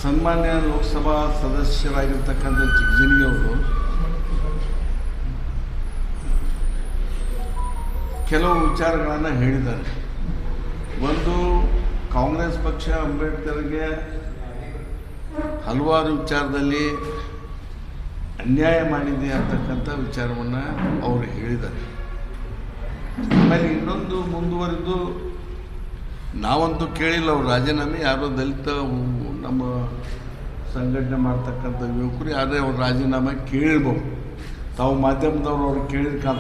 ಸನ್ಮಾನ್ಯ ಲೋಕಸಭಾ ಸದಸ್ಯರಾಗಿರ್ತಕ್ಕಂಥ ಜಿಗಜಿಣಗಿಯವರು ಕೆಲವು ವಿಚಾರಗಳನ್ನು ಹೇಳಿದ್ದಾರೆ. ಒಂದು, ಕಾಂಗ್ರೆಸ್ ಪಕ್ಷ ಅಂಬೇಡ್ಕರ್ಗೆ ಹಲವಾರು ವಿಚಾರದಲ್ಲಿ ಅನ್ಯಾಯ ಮಾಡಿದೆ ಅಂತಕ್ಕಂಥ ವಿಚಾರವನ್ನು ಅವರು ಹೇಳಿದ್ದಾರೆ. ಆಮೇಲೆ ಇನ್ನೊಂದು ಮುಂದುವರಿದು, ನಾವಂತೂ ಕೇಳಿಲ್ಲ ಅವ್ರು ರಾಜೀನಾಮೆ, ಯಾರೋ ದಲಿತ ನಮ್ಮ ಸಂಘಟನೆ ಮಾಡ್ತಕ್ಕಂಥ ಯುವಕರು ಯಾರೇ ಅವ್ರು ರಾಜೀನಾಮೆ ಕೇಳಿರ್ಬೋದು. ತಾವು ಮಾಧ್ಯಮದವ್ರು ಅವ್ರಿಗೆ ಕೇಳಿದ ಕಾಲ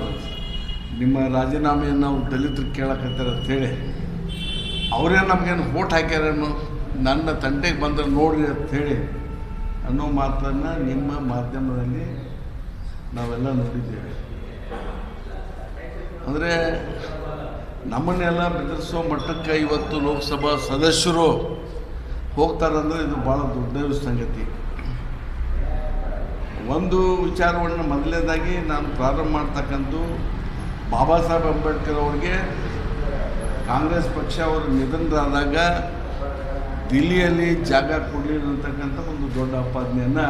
ನಿಮ್ಮ ರಾಜೀನಾಮೆಯನ್ನು ಅವ್ರು ದಲಿತರು ಕೇಳಕತ್ತಾರೆ ಅಂಥೇಳಿ ಅವರೇ ನಮಗೇನು ವೋಟ್ ಹಾಕ್ಯಾರೇನು, ನನ್ನ ತಂಟೆಗೆ ಬಂದರೆ ನೋಡ್ರಿ ಅಂಥೇಳಿ ಅನ್ನೋ ಮಾತನ್ನು ನಿಮ್ಮ ಮಾಧ್ಯಮದಲ್ಲಿ ನಾವೆಲ್ಲ ನೋಡಿದ್ದೇವೆ. ಅಂದರೆ ನಮ್ಮನ್ನೆಲ್ಲ ಬೆದರಿಸೋ ಮಟ್ಟಕ್ಕೆ ಇವತ್ತು ಲೋಕಸಭಾ ಸದಸ್ಯರು ಹೋಗ್ತಾರಂದರೆ ಇದು ಭಾಳ ದೊಡ್ಡ ಸಂಗತಿ. ಒಂದು ವಿಚಾರವನ್ನು ಮೊದಲನೇದಾಗಿ ನಾನು ಪ್ರಾರಂಭ ಮಾಡ್ತಕ್ಕಂಥ ಬಾಬಾ ಸಾಹೇಬ್ ಅಂಬೇಡ್ಕರ್ ಅವ್ರಿಗೆ ಕಾಂಗ್ರೆಸ್ ಪಕ್ಷ ಅವರು ನಿಧನರಾದಾಗ ದಿಲ್ಲಿಯಲ್ಲಿ ಜಾಗ ಕೊಡಲಿಲ್ಲ ಅಂತಕ್ಕಂಥ ಒಂದು ದೊಡ್ಡ ಆಪಾದನೆಯನ್ನು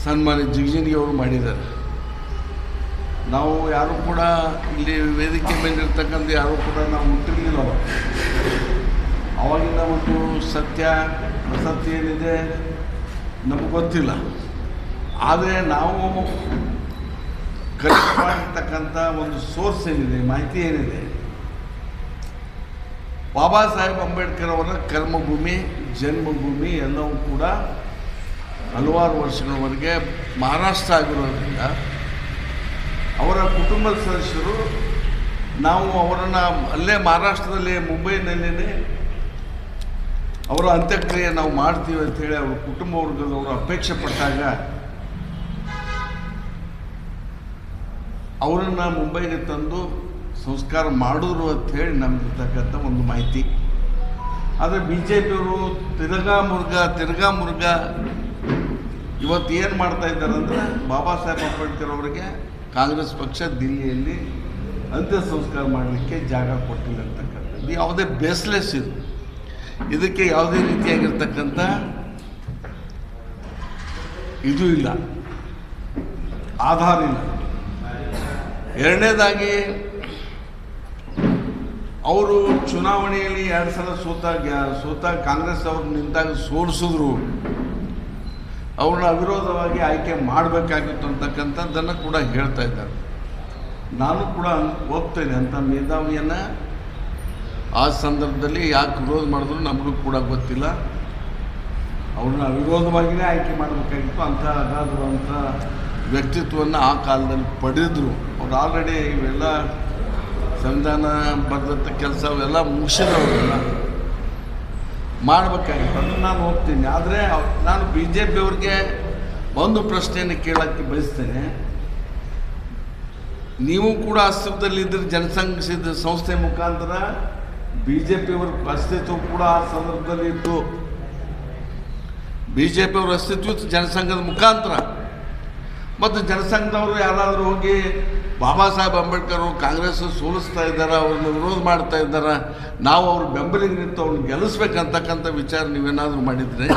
ಸನ್ಮಾನ್ಯ ಜಿಗಜಿಣಗಿ ಅವರು ಮಾಡಿದ್ದಾರೆ. ನಾವು ಯಾರೂ ಕೂಡ ಇಲ್ಲಿ ವೇದಿಕೆ ಮೇಲಿರ್ತಕ್ಕಂಥ ಯಾರೂ ಕೂಡ ನಾವು ಮುಟ್ಟಿರಲಿಲ್ಲ. ಅವಾಗಿನ ಒಂದು ಸತ್ಯ ಅಸತ್ಯ ಏನಿದೆ ನಮಗೆ ಗೊತ್ತಿಲ್ಲ. ಆದರೆ ನಾವು ಕಲೆಕ್ಟ್ ಮಾಡಿರ್ತಕ್ಕಂಥ ಒಂದು ಸೋರ್ಸ್ ಏನಿದೆ, ಮಾಹಿತಿ ಏನಿದೆ, ಬಾಬಾ ಸಾಹೇಬ್ ಅಂಬೇಡ್ಕರ್ ಅವರ ಕರ್ಮಭೂಮಿ, ಜನ್ಮಭೂಮಿ ಎಲ್ಲವೂ ಕೂಡ ಹಲವಾರು ವರ್ಷಗಳವರೆಗೆ ಮಹಾರಾಷ್ಟ್ರ ಆಗಿರೋದ್ರಿಂದ ಅವರ ಕುಟುಂಬದ ಸದಸ್ಯರು ನಾವು ಅವರನ್ನು ಅಲ್ಲೇ ಮಹಾರಾಷ್ಟ್ರದಲ್ಲಿ ಮುಂಬೈನಲ್ಲೇ ಅವರ ಅಂತ್ಯಕ್ರಿಯೆ ನಾವು ಮಾಡ್ತೀವಿ ಅಂಥೇಳಿ ಅವ್ರ ಕುಟುಂಬ ವರ್ಗದವರು ಅಪೇಕ್ಷೆ ಪಟ್ಟಾಗ ಅವರನ್ನು ಮುಂಬೈಗೆ ತಂದು ಸಂಸ್ಕಾರ ಮಾಡಿದ್ರು ಅಂಥೇಳಿ ನಮಗಿರ್ತಕ್ಕಂಥ ಒಂದು ಮಾಹಿತಿ. ಆದರೆ ಬಿ ಜೆ ಪಿಯವರು ತಿರ್ಗಾ ಮುರ್ಗ ಇವತ್ತು ಏನು ಮಾಡ್ತಾ ಇದ್ದಾರೆ ಅಂದರೆ ಬಾಬಾ ಸಾಹೇಬ್ ಅಂಬೇಡ್ಕರ್ ಅವರಿಗೆ ಕಾಂಗ್ರೆಸ್ ಪಕ್ಷ ದಿಲ್ಲಿಯಲ್ಲಿ ಅಂತ್ಯ ಸಂಸ್ಕಾರ ಮಾಡಲಿಕ್ಕೆ ಜಾಗ ಕೊಟ್ಟಿಲ್ಲ ಅಂತಕ್ಕಂಥದ್ದು ಯಾವುದೇ ಬೇಸ್ಲೆಸ್ ಇದಕ್ಕೆ ಯಾವುದೇ ರೀತಿಯಾಗಿರ್ತಕ್ಕಂಥ ಇದು ಇಲ್ಲ, ಆಧಾರ ಇಲ್ಲ. ಎರಡನೇದಾಗಿ ಅವರು ಚುನಾವಣೆಯಲ್ಲಿ 2 ಸಲ ಸೋತ ಕಾಂಗ್ರೆಸ್ ಅವ್ರು ನಿಂತಾಗ ಸೋಲಿಸಿದ್ರು, ಅವ್ರನ್ನ ಅವಿರೋಧವಾಗಿ ಆಯ್ಕೆ ಮಾಡಬೇಕಾಗಿತ್ತು ಅಂತಕ್ಕಂಥದ್ದನ್ನು ಕೂಡ ಹೇಳ್ತಾ ಇದ್ದಾರೆ. ನಾನು ಕೂಡ ಹೋಗ್ತೇನೆ ಅಂತ ಮೇಧಾವಿಯನ್ನು ಆ ಸಂದರ್ಭದಲ್ಲಿ ಯಾಕೆ ವಿರೋಧ ಮಾಡಿದ್ರು ನಮಗೂ ಕೂಡ ಗೊತ್ತಿಲ್ಲ. ಅವ್ರನ್ನ ಅವಿರೋಧವಾಗಿಯೇ ಆಯ್ಕೆ ಮಾಡಬೇಕಾಗಿತ್ತು. ಅಂಥ ಅಗಾಧವಾದಂಥ ವ್ಯಕ್ತಿತ್ವವನ್ನು ಆ ಕಾಲದಲ್ಲಿ ಪಡೆದರು. ಅವ್ರು ಆಲ್ರೆಡಿ ಇವೆಲ್ಲ ಸಂವಿಧಾನ ಬರೆದಂಥ ಕೆಲಸ ಅವೆಲ್ಲ ಮುಗಿಸಿದವರೆಲ್ಲ ಮಾಡಬೇಕಾಗಿತ್ತು. ಅದನ್ನು ನಾನು ಹೋಗ್ತೀನಿ. ಆದರೆ ನಾನು ಬಿ ಜೆ ಪಿಯವ್ರಿಗೆ ಒಂದು ಪ್ರಶ್ನೆಯನ್ನು ಕೇಳೋಕ್ಕೆ ಬಯಸ್ತೇನೆ. ನೀವು ಕೂಡ ಅಸ್ತಿತ್ವದಲ್ಲಿದ್ದರೆ ಜನಸಂಘ ಸಂಸ್ಥೆ ಮುಖಾಂತರ ಬಿ ಜೆ ಪಿಯವ್ರ ಅಸ್ತಿತ್ವ ಕೂಡ ಆ ಸಂದರ್ಭದಲ್ಲಿ ಇತ್ತು. ಬಿ ಜೆ ಪಿಯವ್ರ ಅಸ್ತಿತ್ವ ಜನಸಂಘದ ಮುಖಾಂತರ. ಮತ್ತು ಜನಸಂಘದವರು ಯಾರಾದರೂ ಹೋಗಿ ಬಾಬಾ ಸಾಹೇಬ್ ಅಂಬೇಡ್ಕರ್ ಅವರು ಕಾಂಗ್ರೆಸ್ ಸೋಲಿಸ್ತಾ ಇದ್ದಾರೆ, ಅವ್ರನ್ನ ವಿರೋಧ ಮಾಡ್ತಾ ಇದ್ದಾರೆ, ನಾವು ಅವ್ರ ಬೆಂಬಲಿಗೆ ನಿಂತು ಅವ್ರನ್ನ ಗೆಲ್ಲಿಸ್ಬೇಕಂತಕ್ಕಂಥ ವಿಚಾರ ನೀವೇನಾದರೂ ಮಾಡಿದರೆ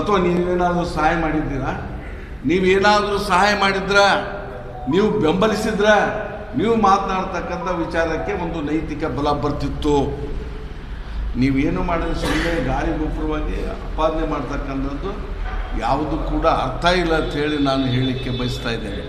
ಅಥವಾ ನೀವೇನಾದರೂ ಸಹಾಯ ಮಾಡಿದ್ದೀರಾ? ನೀವೇನಾದರೂ ಸಹಾಯ ಮಾಡಿದ್ರ, ನೀವು ಬೆಂಬಲಿಸಿದ್ರ, ನೀವು ಮಾತನಾಡ್ತಕ್ಕಂಥ ವಿಚಾರಕ್ಕೆ ಒಂದು ನೈತಿಕ ಬಲ ಬರ್ತಿತ್ತು. ನೀವೇನು ಮಾಡಿದ್ರೆ ಸುಮ್ಮನೆ ಗಾಳಿ ಗೋಪುರವಾಗಿ ಅಪಾದನೆ ಮಾಡ್ತಕ್ಕಂಥದ್ದು ಯಾವುದು ಕೂಡ ಅರ್ಥ ಇಲ್ಲ ಅಂತ ಹೇಳಿ ನಾನು ಹೇಳಲಿಕ್ಕೆ ಬಯಸ್ತಾ ಇದ್ದೇನೆ.